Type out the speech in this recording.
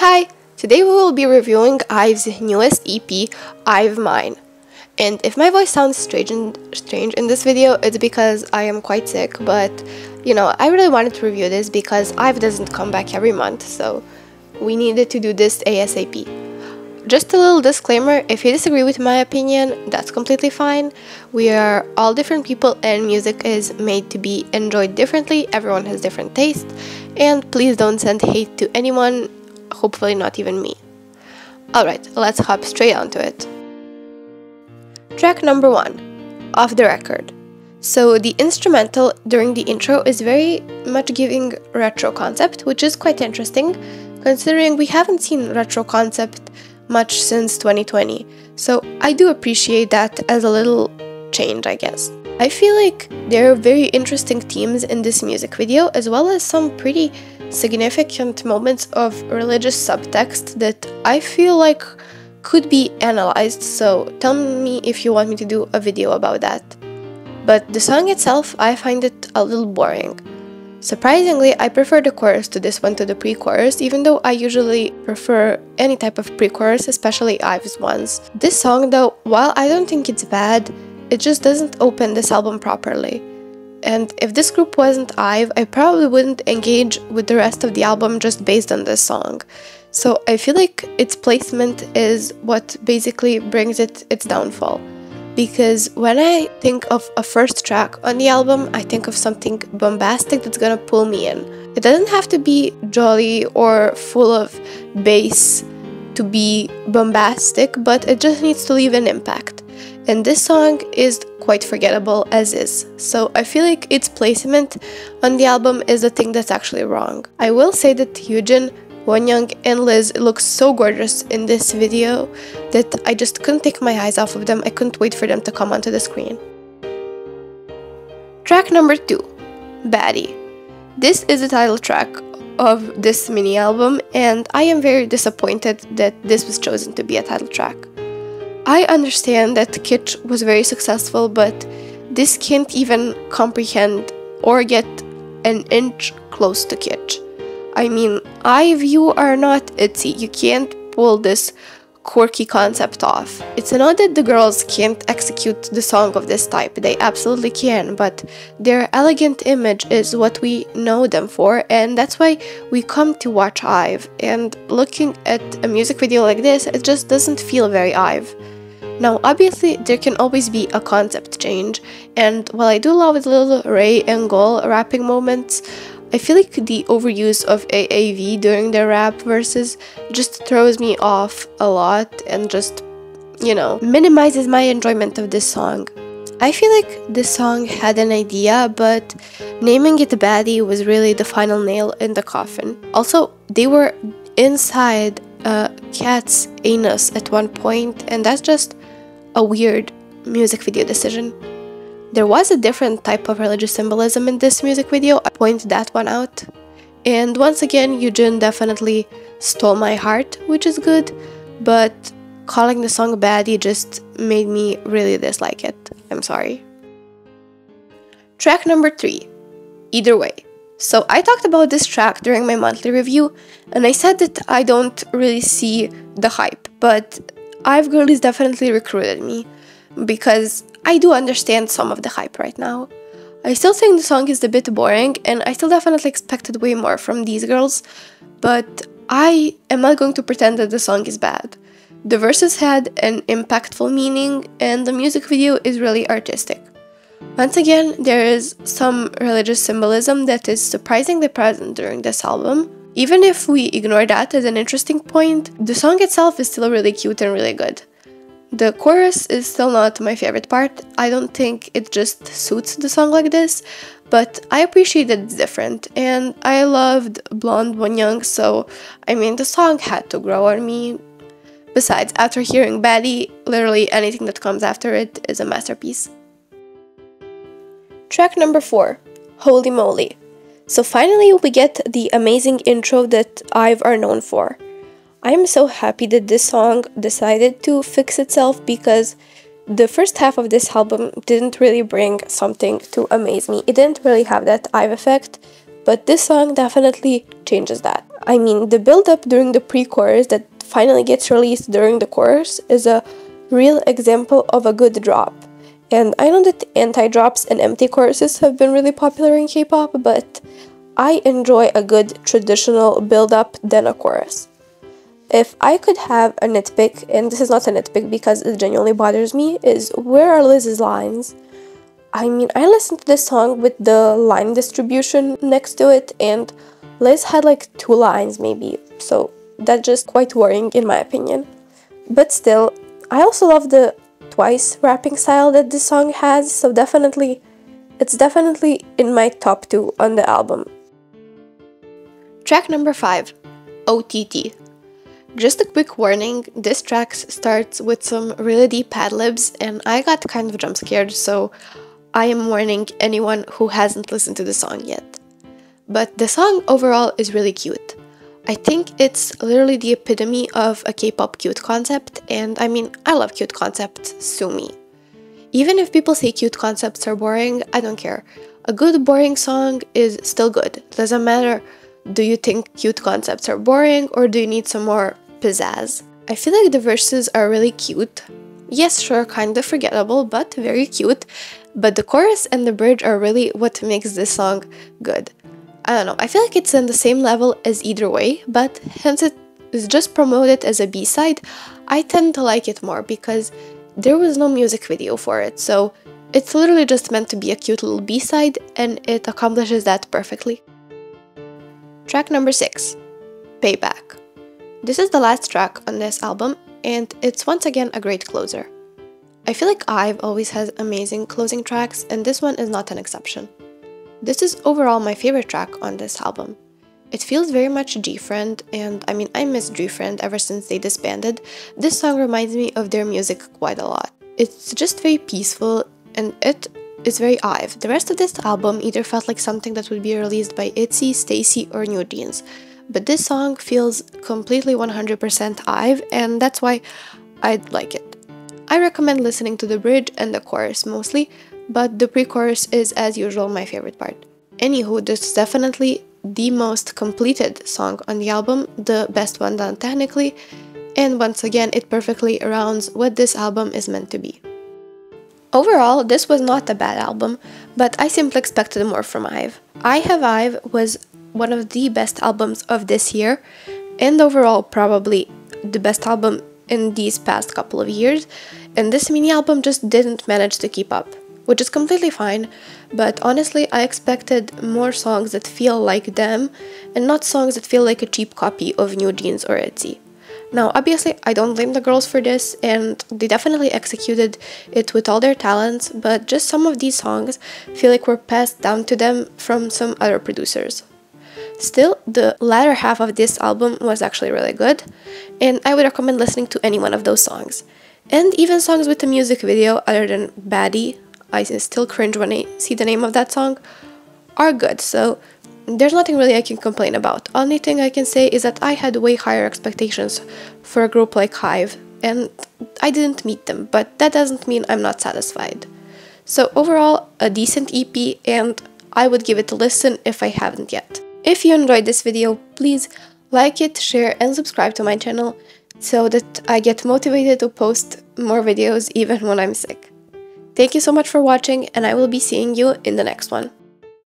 Hi! Today we will be reviewing Ive's newest EP, Ive Mine. And if my voice sounds strange in this video, it's because I am quite sick, but I really wanted to review this because Ive doesn't come back every month, so we needed to do this ASAP. Just a little disclaimer, if you disagree with my opinion, that's completely fine. We are all different people and music is made to be enjoyed differently, everyone has different tastes, and please don't send hate to anyone, hopefully not even me. Alright, let's hop straight onto it. Track number 1, Off the Record. So the instrumental during the intro is very much giving retro concept, which is quite interesting, considering we haven't seen retro concept much since 2020. So I do appreciate that as a little change, I guess. I feel like there are very interesting themes in this music video, as well as some pretty significant moments of religious subtext that I feel like could be analyzed, so tell me if you want me to do a video about that. But the song itself, I find it a little boring. Surprisingly, I prefer the chorus to this one to the pre-chorus, even though I usually prefer any type of pre-chorus, especially Ive's ones. This song though, while I don't think it's bad, it just doesn't open this album properly. And if this group wasn't Ive, I probably wouldn't engage with the rest of the album just based on this song. So I feel like its placement is what basically brings it its downfall. Because when I think of a first track on the album, I think of something bombastic that's gonna pull me in. It doesn't have to be jolly or full of bass to be bombastic, but it just needs to leave an impact. And this song is quite forgettable as is, so I feel like its placement on the album is the thing that's actually wrong. I will say that Hyunjin, Wonyoung, and Liz look so gorgeous in this video that I just couldn't take my eyes off of them. I couldn't wait for them to come onto the screen. Track number 2, Baddie. This is the title track of this mini album, and I am very disappointed that this was chosen to be a title track. I understand that Kitsch was very successful, but this can't even comprehend or get an inch close to Kitsch. I mean, Ive, you are not Itzy, you can't pull this quirky concept off. It's not that the girls can't execute the song of this type, they absolutely can, but their elegant image is what we know them for, and that's why we come to watch Ive, and looking at a music video like this, it just doesn't feel very Ive. Now, obviously, there can always be a concept change, and while I do love the little Ray and Gol rapping moments, I feel like the overuse of AAV during their rap verses just throws me off a lot and just, minimizes my enjoyment of this song. I feel like this song had an idea, but naming it Baddie was really the final nail in the coffin. Also, they were inside a cat's anus at one point, and that's just a weird music video decision. There was a different type of religious symbolism in this music video, I point that one out. And once again, Hyunjin definitely stole my heart, which is good, but calling the song Baddie just made me really dislike it. I'm sorry. Track number 3, Either Way. So I talked about this track during my monthly review, and I said that I don't really see the hype, but Ive girlies definitely recruited me, because I do understand some of the hype right now. I still think the song is a bit boring, and I still definitely expected way more from these girls, but I am not going to pretend that the song is bad. The verses had an impactful meaning, and the music video is really artistic. Once again, there is some religious symbolism that is surprisingly present during this album. Even if we ignore that as an interesting point, the song itself is still really cute and really good. The chorus is still not my favorite part. I don't think it just suits the song like this, but I appreciate that it's different, and I loved Blonde Wonyoung, so I mean the song had to grow on me. Besides, after hearing Baddie, literally anything that comes after it is a masterpiece. Track number 4, Holy Moly. So finally we get the amazing intro that Ive are known for. I'm so happy that this song decided to fix itself, because the first half of this album didn't really bring something to amaze me. It didn't really have that Ive effect, but this song definitely changes that. I mean, the build-up during the pre-chorus that finally gets released during the chorus is a real example of a good drop. And I know that anti-drops and empty choruses have been really popular in K-pop, but I enjoy a good traditional build-up than a chorus. If I could have a nitpick, and this is not a nitpick because it genuinely bothers me, is where are Liz's lines? I mean, I listened to this song with the line distribution next to it, and Liz had like 2 lines maybe, so that's just quite worrying in my opinion. But still, I also love the twice rapping style that this song has, so it's definitely in my top 2 on the album. Track number 5, OTT. Just a quick warning, this track starts with some really deep ad-libs and I got kind of jump scared, so I am warning anyone who hasn't listened to the song yet. But the song overall is really cute. I think it's literally the epitome of a K-pop cute concept, and I mean, I love cute concepts, sue me. Even if people say cute concepts are boring, I don't care. A good boring song is still good. Doesn't matter, do you think cute concepts are boring or do you need some more pizzazz? I feel like the verses are really cute. Yes, sure, kind of forgettable, but very cute. But the chorus and the bridge are really what makes this song good. I don't know, I feel like it's on the same level as Either Way, but since it is just promoted as a B-side, I tend to like it more because there was no music video for it, so it's literally just meant to be a cute little B-side and it accomplishes that perfectly. Track number 6, Payback. This is the last track on this album and it's once again a great closer. I feel like Ive always has amazing closing tracks and this one is not an exception. This is overall my favorite track on this album. It feels very much G-Friend, and I mean, I miss G-Friend ever since they disbanded. This song reminds me of their music quite a lot. It's just very peaceful, and it is very Ive. The rest of this album either felt like something that would be released by Itzy, Stacy, or New Jeans. But this song feels completely 100% Ive, and that's why I like it. I recommend listening to the bridge and the chorus mostly, but the pre-chorus is, as usual, my favorite part. Anywho, this is definitely the most completed song on the album, the best one done technically, and once again, it perfectly rounds what this album is meant to be. Overall, this was not a bad album, but I simply expected more from Ive. I Have Ive was one of the best albums of this year, and overall probably the best album in these past couple of years, and this mini album just didn't manage to keep up. Which is completely fine, but honestly I expected more songs that feel like them and not songs that feel like a cheap copy of New Jeans or Itzy. Now obviously I don't blame the girls for this and they definitely executed it with all their talents, but just some of these songs feel like were passed down to them from some other producers. Still, the latter half of this album was actually really good and I would recommend listening to any one of those songs. And even songs with a music video other than Baddie, I still cringe when I see the name of that song, are good, so there's nothing really I can complain about. Only thing I can say is that I had way higher expectations for a group like Ive, and I didn't meet them, but that doesn't mean I'm not satisfied. So overall, a decent EP, and I would give it a listen if I haven't yet. If you enjoyed this video, please like it, share, and subscribe to my channel so that I get motivated to post more videos even when I'm sick. Thank you so much for watching, and I will be seeing you in the next one.